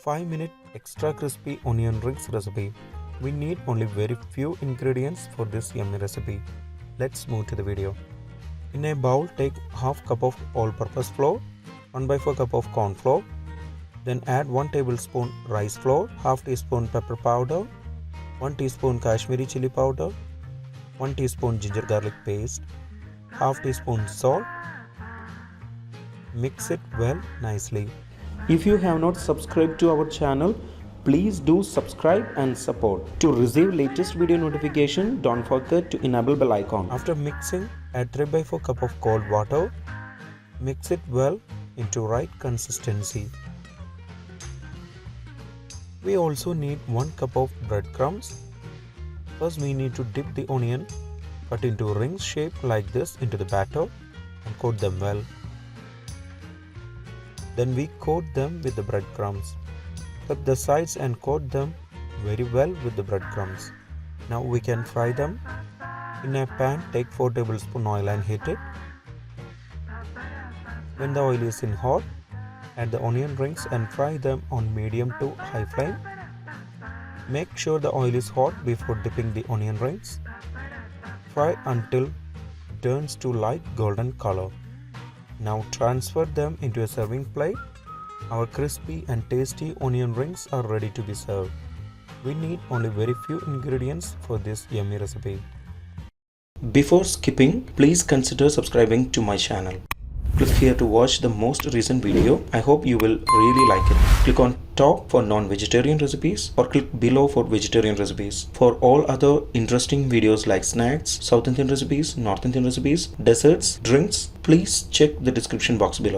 5-minute extra crispy onion rings recipe. We need only very few ingredients for this yummy recipe. Let's move to the video. In a bowl, take half cup of all-purpose flour, 1/4 cup of corn flour, then add 1 tablespoon rice flour, half teaspoon pepper powder, 1 teaspoon Kashmiri chili powder, 1 teaspoon ginger garlic paste, half teaspoon salt. Mix it well nicely. If you have not subscribed to our channel, please do subscribe and support. To receive latest video notification, don't forget to enable bell icon. After mixing, add 3/4 cup of cold water. Mix it well into right consistency. We also need 1 cup of breadcrumbs. First we need to dip the onion cut into rings shape like this into the batter and coat them well. Then we coat them with the breadcrumbs. Cut the sides and coat them very well with the breadcrumbs. Now we can fry them. In a pan, take 4 tablespoons oil and heat it. When the oil is in hot, add the onion rings and fry them on medium to high flame. Make sure the oil is hot before dipping the onion rings. Fry until it turns to light golden color. Now transfer them into a serving plate. Our crispy and tasty onion rings are ready to be served. We need only very few ingredients for this yummy recipe. Before skipping, please consider subscribing to my channel. Click here to watch the most recent video. I hope you will really like it. Click on top for non-vegetarian recipes or click below for vegetarian recipes. For all other interesting videos like snacks, South Indian recipes, North Indian recipes, desserts, drinks, please check the description box below.